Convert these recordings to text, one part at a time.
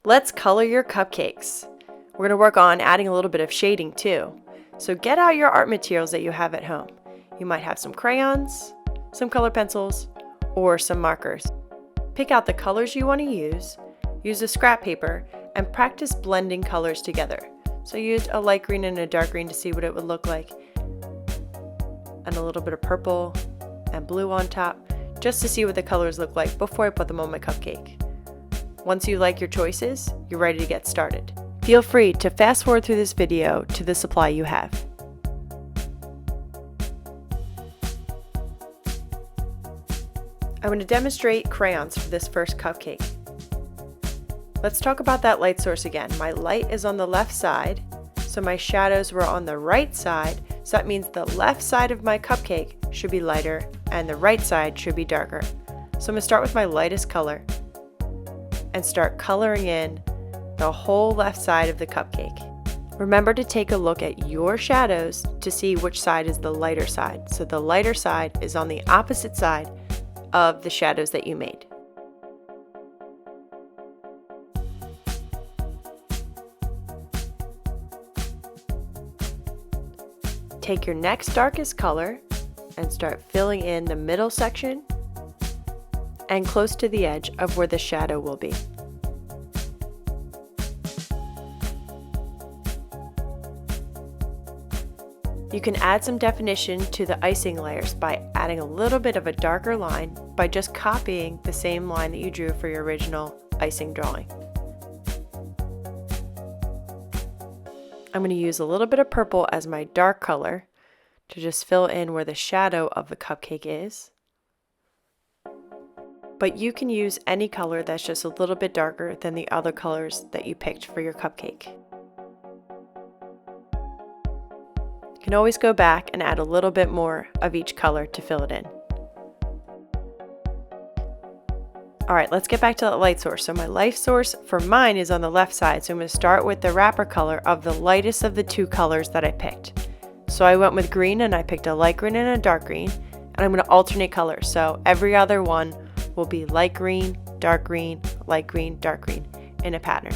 Let's color your cupcakes. We're going to work on adding a little bit of shading too. So get out your art materials that you have at home. You might have some crayons, some color pencils, or some markers. Pick out the colors you want to use a scrap paper, and practice blending colors together. So I used a light green and a dark green to see what it would look like, and a little bit of purple and blue on top, just to see what the colors look like before I put them on my cupcake. Once you like your choices, you're ready to get started. Feel free to fast forward through this video to the supply you have. I'm going to demonstrate crayons for this first cupcake. Let's talk about that light source again. My light is on the left side, so my shadows were on the right side, so that means the left side of my cupcake should be lighter and the right side should be darker. So I'm going to start with my lightest color and start coloring in the whole left side of the cupcake. Remember to take a look at your shadows to see which side is the lighter side. So the lighter side is on the opposite side of the shadows that you made. Take your next darkest color and start filling in the middle section and close to the edge of where the shadow will be. You can add some definition to the icing layers by adding a little bit of a darker line by just copying the same line that you drew for your original icing drawing. I'm going to use a little bit of purple as my dark color to just fill in where the shadow of the cupcake is. But you can use any color that's just a little bit darker than the other colors that you picked for your cupcake. You can always go back and add a little bit more of each color to fill it in. Alright, let's get back to the light source. So my light source for mine is on the left side, so I'm going to start with the wrapper color of the lightest of the two colors that I picked. So I went with green, and I picked a light green and a dark green, and I'm going to alternate colors. So every other one will be light green, dark green, light green, dark green in a pattern.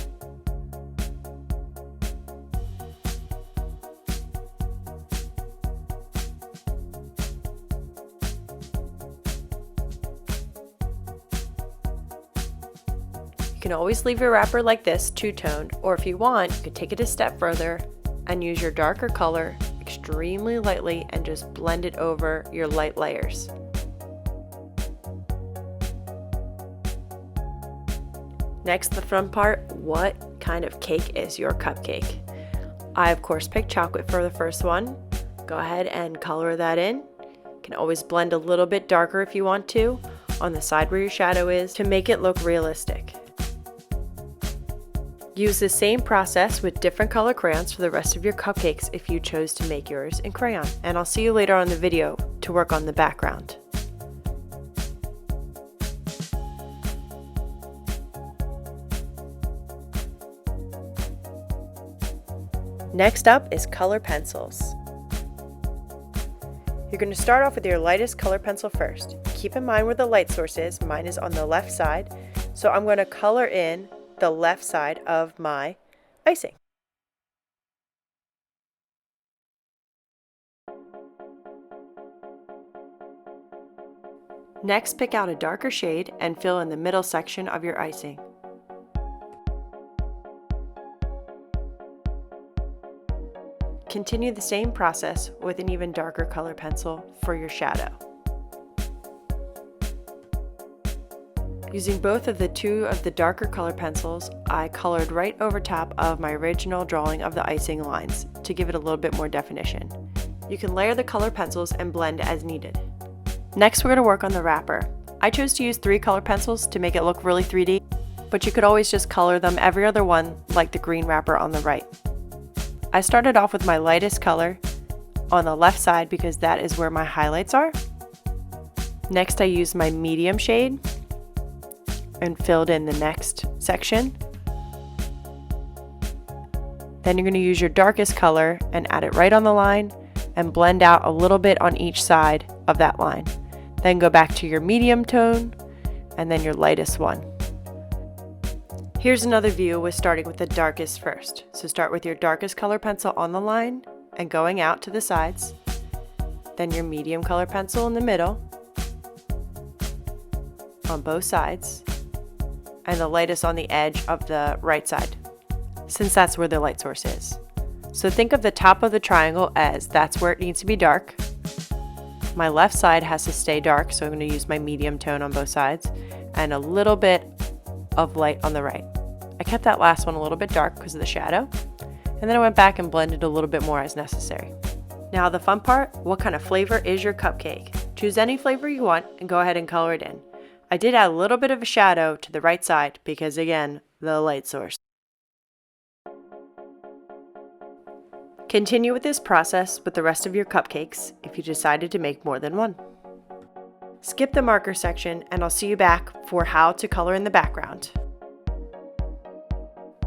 You can always leave your wrapper like this, two-toned, or if you want, you could take it a step further and use your darker color extremely lightly and just blend it over your light layers. Next, the fun part, what kind of cake is your cupcake? I of course picked chocolate for the first one. Go ahead and color that in. You can always blend a little bit darker if you want to on the side where your shadow is to make it look realistic. Use the same process with different color crayons for the rest of your cupcakes if you chose to make yours in crayon. And I'll see you later on in the video to work on the background. Next up is color pencils. You're going to start off with your lightest color pencil first. Keep in mind where the light source is. Mine is on the left side, so I'm going to color in the left side of my icing. Next, pick out a darker shade and fill in the middle section of your icing. Continue the same process with an even darker color pencil for your shadow. Using both of the darker color pencils, I colored right over top of my original drawing of the icing lines to give it a little bit more definition. You can layer the color pencils and blend as needed. Next, we're going to work on the wrapper. I chose to use 3 color pencils to make it look really 3D, but you could always just color them every other one like the green wrapper on the right. I started off with my lightest color on the left side because that is where my highlights are. Next, I used my medium shade and filled in the next section. Then you're going to use your darkest color and add it right on the line and blend out a little bit on each side of that line. Then go back to your medium tone and then your lightest one. Here's another view with starting with the darkest first. So start with your darkest color pencil on the line and going out to the sides. Then your medium color pencil in the middle, on both sides, and the lightest on the edge of the right side, since that's where the light source is. So think of the top of the triangle as that's where it needs to be dark. My left side has to stay dark, so I'm going to use my medium tone on both sides, and a little bit of light on the right. I kept that last one a little bit dark because of the shadow, and then I went back and blended a little bit more as necessary. Now the fun part, what kind of flavor is your cupcake? Choose any flavor you want and go ahead and color it in. I did add a little bit of a shadow to the right side because, again, the light source. Continue with this process with the rest of your cupcakes if you decided to make more than one. Skip the marker section and I'll see you back for how to color in the background.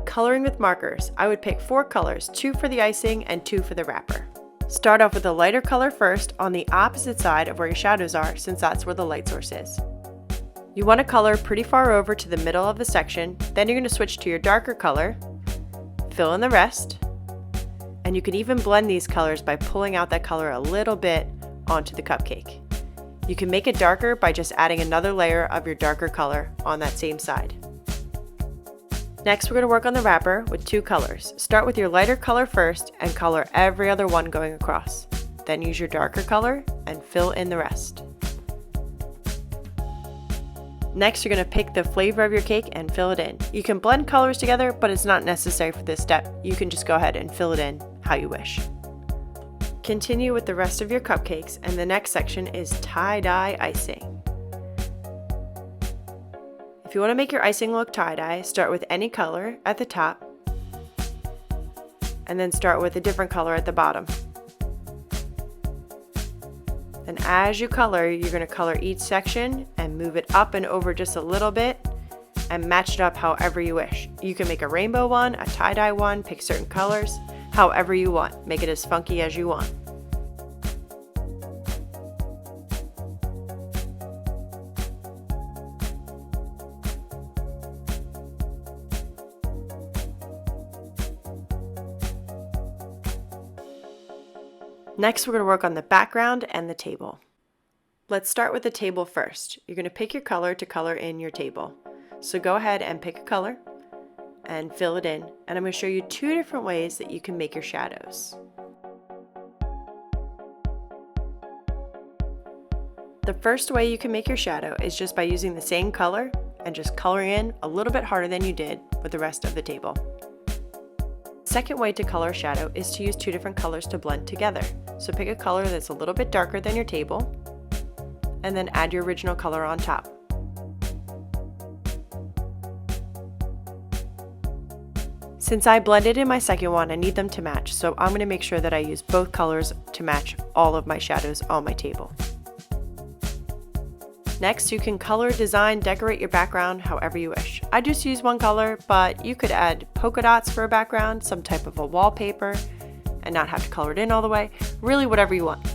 Coloring with markers, I would pick 4 colors, 2 for the icing and 2 for the wrapper. Start off with a lighter color first on the opposite side of where your shadows are, since that's where the light source is. You want to color pretty far over to the middle of the section, then you're going to switch to your darker color, fill in the rest, and you can even blend these colors by pulling out that color a little bit onto the cupcake. You can make it darker by just adding another layer of your darker color on that same side. Next, we're going to work on the wrapper with 2 colors. Start with your lighter color first and color every other one going across. Then use your darker color and fill in the rest. Next, you're going to pick the flavor of your cake and fill it in. You can blend colors together, but it's not necessary for this step. You can just go ahead and fill it in how you wish. Continue with the rest of your cupcakes, and the next section is tie-dye icing. If you want to make your icing look tie-dye, start with any color at the top, and then start with a different color at the bottom. And as you color, you're going to color each section and move it up and over just a little bit and match it up however you wish. You can make a rainbow one, a tie-dye one, pick certain colors, however you want. Make it as funky as you want. Next, we're going to work on the background and the table. Let's start with the table first. You're going to pick your color to color in your table. So go ahead and pick a color and fill it in. And I'm going to show you 2 different ways that you can make your shadows. The first way you can make your shadow is just by using the same color and just coloring in a little bit harder than you did with the rest of the table. Second way to color a shadow is to use 2 different colors to blend together. So pick a color that's a little bit darker than your table, and then add your original color on top. Since I blended in my second one, I need them to match, so I'm going to make sure that I use both colors to match all of my shadows on my table. Next, you can color, design, decorate your background however you wish. I just use one color, but you could add polka dots for a background, some type of a wallpaper, and not have to color it in all the way. Really, whatever you want.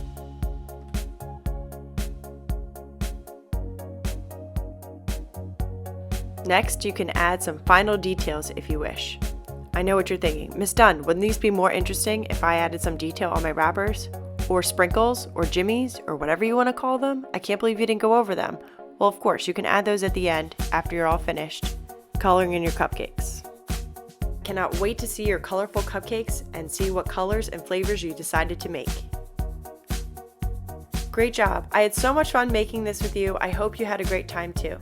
Next, you can add some final details if you wish. I know what you're thinking. Miss Dunn, wouldn't these be more interesting if I added some detail on my wrappers? Or sprinkles, or jimmies, or whatever you want to call them? I can't believe you didn't go over them. Well, of course, you can add those at the end after you're all finished coloring in your cupcakes. Cannot wait to see your colorful cupcakes and see what colors and flavors you decided to make. Great job! I had so much fun making this with you. I hope you had a great time too.